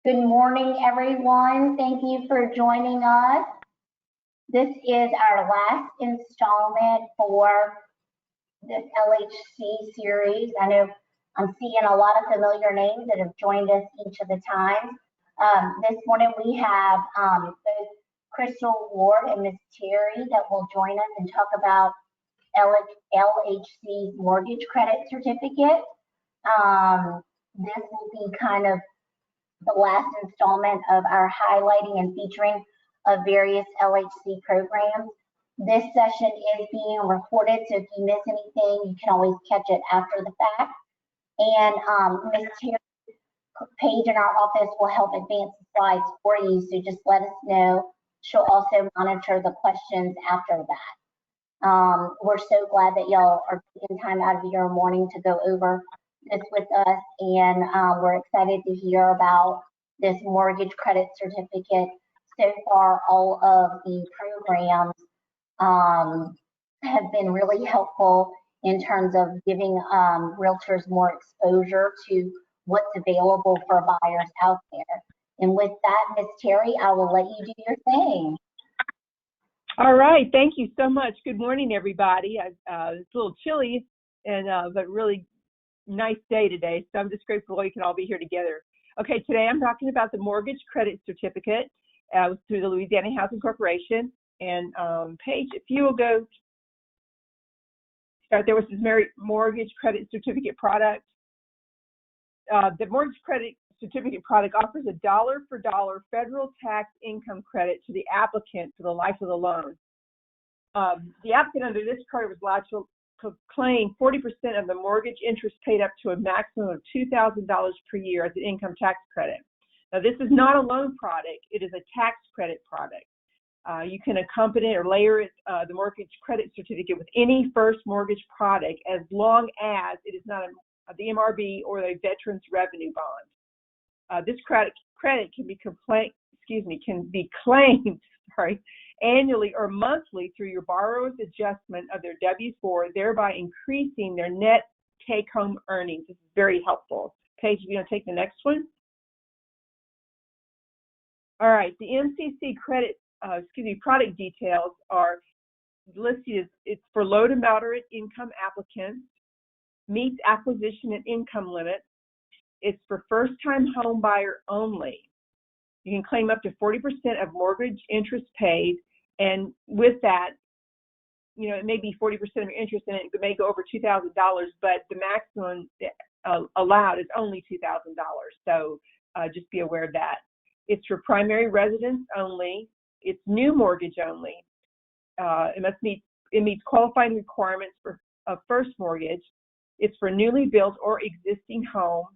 Good morning, everyone. Thank you for joining us. This is our last installment for this LHC series. I know I'm seeing a lot of familiar names that have joined us each of the times. This morning we have both Crystal Ward and Ms. Terry that will join us and talk about LHC's mortgage credit certificate. This will be kind of the last installment of our highlighting and featuring of various LHC programs. This session is being recorded, so if you miss anything, you can always catch it after the fact. And Ms. Terry's page in our office will help advance the slides for you, so just let us know. She'll also monitor the questions after that. We're so glad that y'all are taking time out of your morning to go over this with us, and we're excited to hear about this mortgage credit certificate. So far, all of the programs have been really helpful in terms of giving realtors more exposure to what's available for buyers out there. And with that, Ms. Terry, I will let you do your thing. All right, thank you so much. Good morning, everybody. It's a little chilly, but really nice day today, so I'm just grateful we can all be here together. Okay, today I'm talking about the mortgage credit certificate through the Louisiana Housing Corporation. And Paige, if you will go start there with this mortgage credit certificate product. The mortgage credit certificate product offers a dollar-for-dollar federal tax income credit to the applicant for the life of the loan. The applicant under this credit was allowed to claim 40% of the mortgage interest paid up to a maximum of $2,000 per year as an income tax credit. Now, this is not a loan product. It is a tax credit product. You can accompany or layer it, the mortgage credit certificate with any first mortgage product as long as it is not the MRB or a veteran's revenue bond. This credit can be claimed annually or monthly through your borrower's adjustment of their W-4, thereby increasing their net take-home earnings. This is very helpful. Paige, you're going to take the next one. All right, the MCC product details are listed. It's for low to moderate income applicants, meets acquisition and income limits. It's for first-time home buyer only. You can claim up to 40% of mortgage interest paid, and with that, it may be 40% of your interest in it. It may go over $2,000, but the maximum allowed is only $2,000. So just be aware of that. It's for primary residence only. It's new mortgage only. It meets qualifying requirements for a first mortgage. It's for newly built or existing home.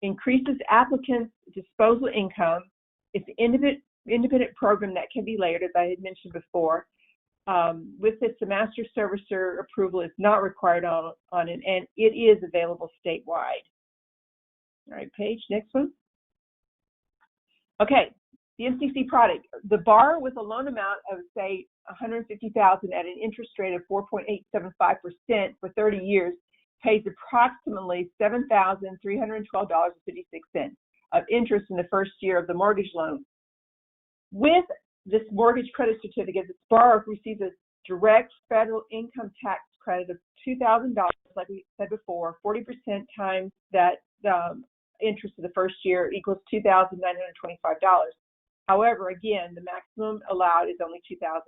Increases applicants' disposable income. It's an independent program that can be layered, as I had mentioned before. With this, the master servicer approval is not required on it, and it is available statewide. All right, Paige, next one. Okay, the MCC product. The borrower with a loan amount of, say, $150,000 at an interest rate of 4.875% for 30 years pays approximately $7,312.56 of interest in the first year of the mortgage loan. With this mortgage credit certificate, the borrower receives a direct federal income tax credit of $2,000, like we said before. 40% times that interest of the first year equals $2,925. However, again, the maximum allowed is only $2,000.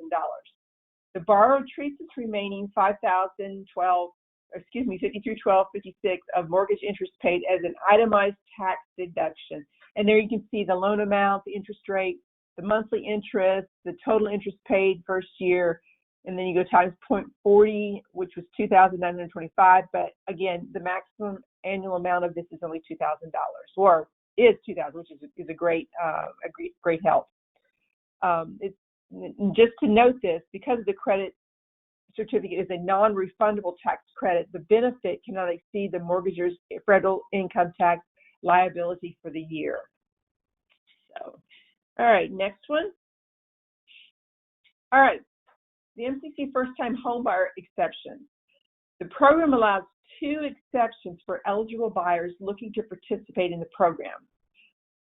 The borrower treats its remaining $53,1256 of mortgage interest paid as an itemized tax deduction. And there you can see the loan amount, the interest rate, the monthly interest, the total interest paid first year, and then you go times 0.40, which was $2,925. But again, the maximum annual amount of this is only $2,000, or is $2,000, which is a great help. Just to note this, because the credit certificate is a non-refundable tax credit, the benefit cannot exceed the mortgager's federal income tax liability for the year. So, all right, next one. All right, the MCC first-time homebuyer exception. The program allows 2 exceptions for eligible buyers looking to participate in the program.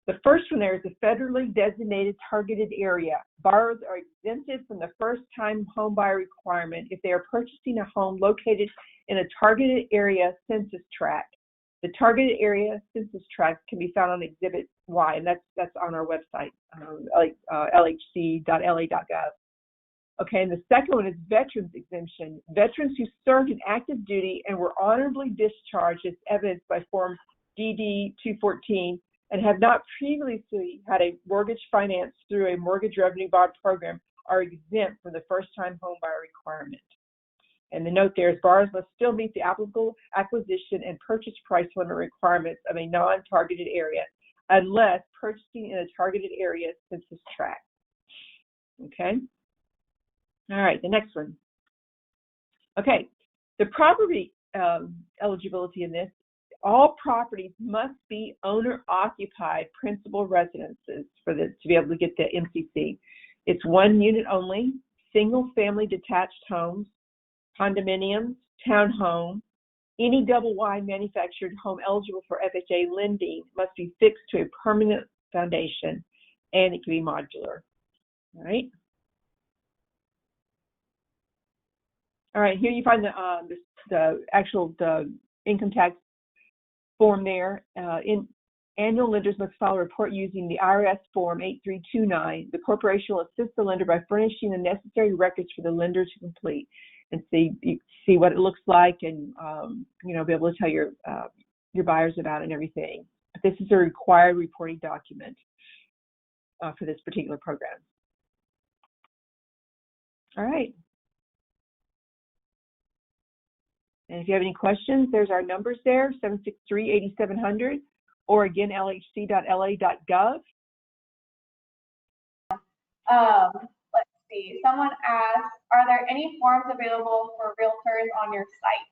The first one there is a federally designated targeted area. Borrowers are exempted from the first-time homebuyer requirement if they are purchasing a home located in a targeted area census tract. The targeted area census tract can be found on Exhibit Y, and that's on our website, lhc.la.gov. Okay, and the second one is veterans exemption. Veterans who served in active duty and were honorably discharged as evidenced by Form DD-214 and have not previously had a mortgage financed through a mortgage revenue bond program are exempt from the first-time homebuyer requirement. And the note there is borrowers must still meet the applicable acquisition and purchase price limit requirements of a non-targeted area unless purchasing in a targeted area census tract. Okay? All right, the next one. Okay, the property eligibility in this, all properties must be owner-occupied principal residences for this to be able to get the MCC. It's one unit only, single-family detached homes, condominiums, townhomes, any double-wide manufactured home eligible for FHA lending must be fixed to a permanent foundation, and it can be modular. All right. All right, here you find the actual income tax form there. Annual lenders must file a report using the IRS Form 8329. The corporation will assist the lender by furnishing the necessary records for the lender to complete and see what it looks like, and you know, be able to tell your buyers about it and everything. But this is a required reporting document for this particular program. All right. And if you have any questions, there's our numbers there, 763-8700, or again, lhc.la.gov. Let's see. Someone asked, are there any forms available for realtors on your site?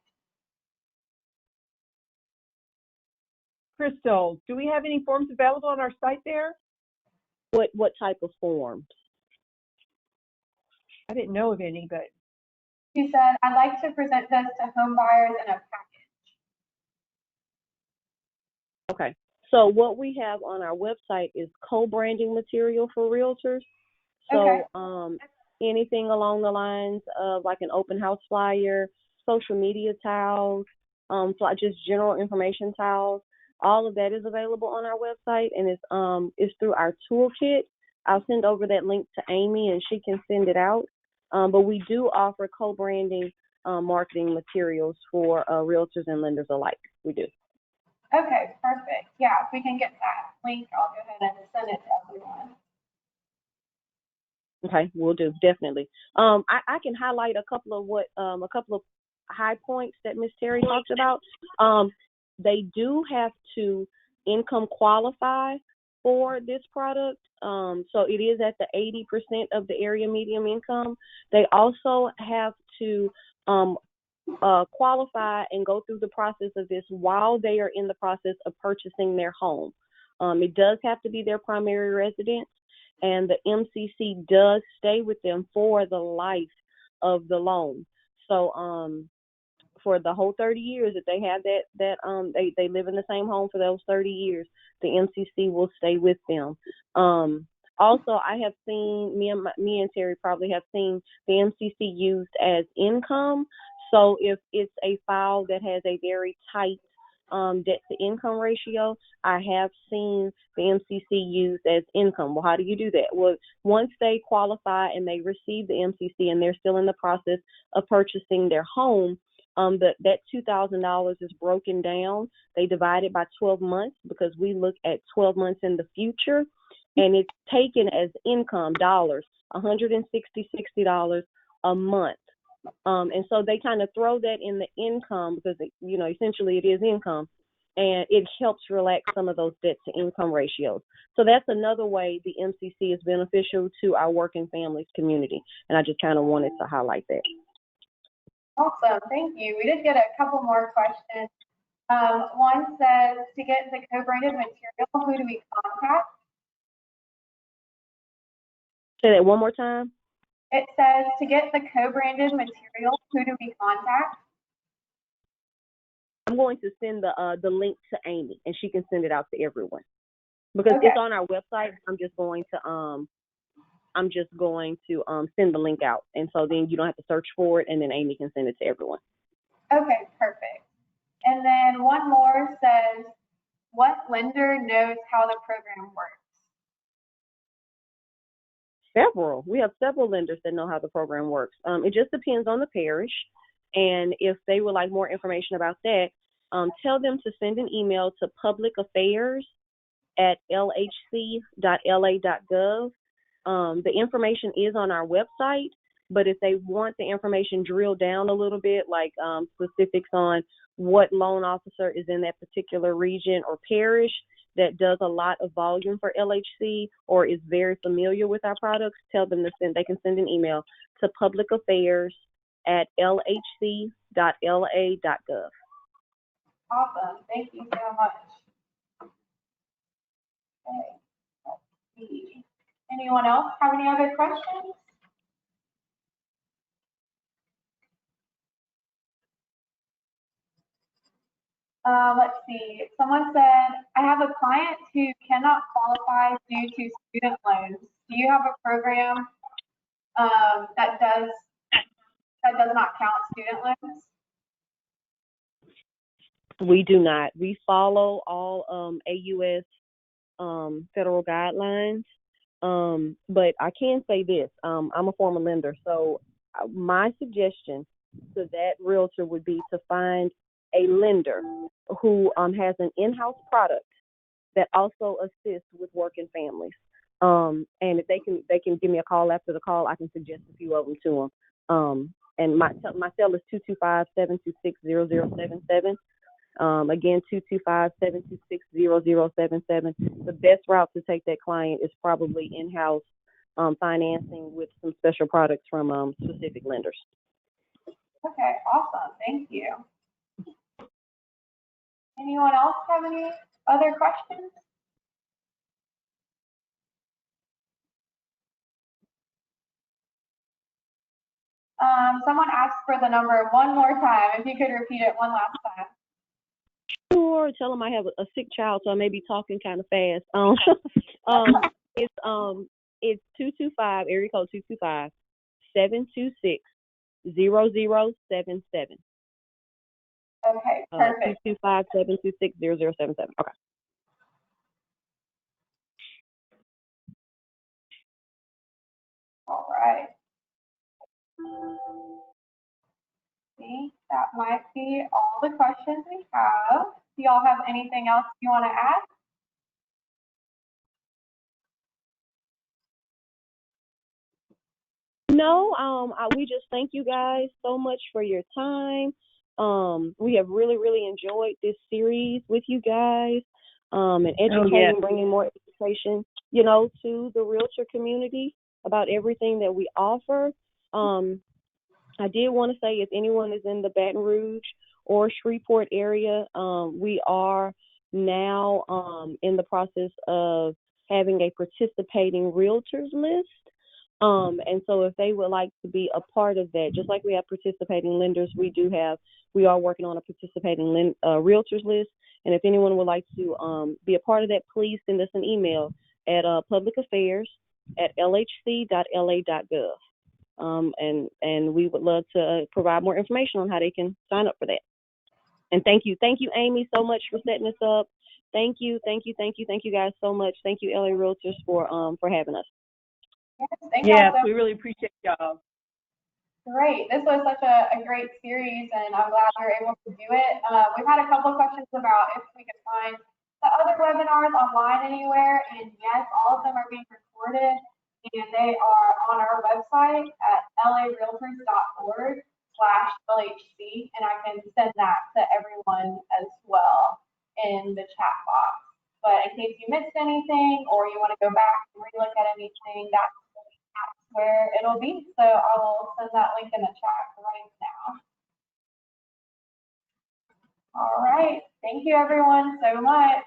Crystal, do we have any forms available on our site there? What type of forms? I didn't know of any, but. She said, I'd like to present this to home buyers in a package. Okay. So what we have on our website is co-branding material for realtors. So Okay. Anything along the lines of like an open house flyer, social media tiles, just general information tiles, all of that is available on our website, and it's through our toolkit. I'll send over that link to Amy and she can send it out. But we do offer co-branding marketing materials for realtors and lenders alike. We do. Okay, perfect. Yeah, if we can get that link, I'll go ahead and send it to everyone. Okay, we'll do, definitely. I can highlight a couple of high points that Ms. Terry talked about. They do have to income qualify for this product. So it is at the 80% of the area median income. They also have to qualify and go through the process of this while they are in the process of purchasing their home. It does have to be their primary residence, and the MCC does stay with them for the life of the loan. So for the whole 30 years that they have they live in the same home for those 30 years, the MCC will stay with them. Also, I have seen, me and Terry probably have seen the MCC used as income. So if it's a file that has a very tight debt to income ratio, I have seen the MCC used as income. Well, how do you do that? Well, once they qualify and they receive the MCC and they're still in the process of purchasing their home, that $2,000 is broken down. They divide it by 12 months because we look at 12 months in the future, and it's taken as income dollars, $160 a month. And so they kind of throw that in the income because, essentially it is income, and it helps relax some of those debt to income ratios. So that's another way the MCC is beneficial to our working families community. And I just kind of wanted to highlight that. Awesome, thank you. We did get a couple more questions. One says, to get the co-branded material, who do we contact? Say that one more time. It says, to get the co-branded material, who do we contact? I'm going to send the link to Amy, and she can send it out to everyone. because Okay. it's on our website. I'm just going to send the link out, and so then you don't have to search for it, and then Amy can send it to everyone. Okay, perfect. And then one more says, what lender knows how the program works? Several. We have several lenders that know how the program works. It just depends on the parish, and if they would like more information about that, tell them to send an email to publicaffairs@lhc.la.gov. The information is on our website, but if they want the information drilled down a little bit, like specifics on what loan officer is in that particular region or parish that does a lot of volume for LHC or is very familiar with our products, tell them to send. They can send an email to publicaffairs@lhc.la.gov. Awesome. Thank you so much. Okay, let's see. Anyone else have any other questions? Let's see. Someone said, I have a client who cannot qualify due to student loans. Do you have a program that does not count student loans? We do not. We follow all AUS federal guidelines. But I can say this, I'm a former lender, so my suggestion to that realtor would be to find a lender who has an in-house product that also assists with working families. And if they can give me a call after the call, I can suggest a few of them to them. And my cell is 225-726-0077. Again, 225-726-0077. The best route to take that client is probably in-house financing with some special products from specific lenders. Okay, awesome. Thank you. Anyone else have any other questions? Someone asked for the number one more time. If you could repeat it one last time. Sure. Tell them I have a sick child, so I may be talking kind of fast. It's 225, area code 225-726-0077. Okay, perfect. 225-726-0077. Okay. All right. See, that might be all the questions we have. Do y'all have anything else you want to add? No, we just thank you guys so much for your time. We have really, really enjoyed this series with you guys, and educating, bringing more education, to the realtor community about everything that we offer. I did want to say, if anyone is in the Baton Rouge or Shreveport area, we are now in the process of having a participating realtors list. And so if they would like to be a part of that, just like we have participating lenders, we are working on a participating realtors list. And if anyone would like to be a part of that, please send us an email at publicaffairs@lhc.la.gov. And we would love to provide more information on how they can sign up for that. And thank you, Amy, so much for setting this up. Thank you guys so much. Thank you, LA Realtors, for having us. Yes, thank you. Yes, we really appreciate y'all. Great. This was such a great series, and I'm glad we were able to do it. We've had a couple of questions about if we could find the other webinars online anywhere, and yes, all of them are being recorded, and they are on our website at larealtors.org/LHC, and I can send that to everyone as well in the chat box. But in case you missed anything or you want to go back and relook at anything, that's where it'll be. So I will send that link in the chat right now. All right. Thank you everyone so much.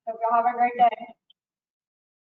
Hope y'all have a great day.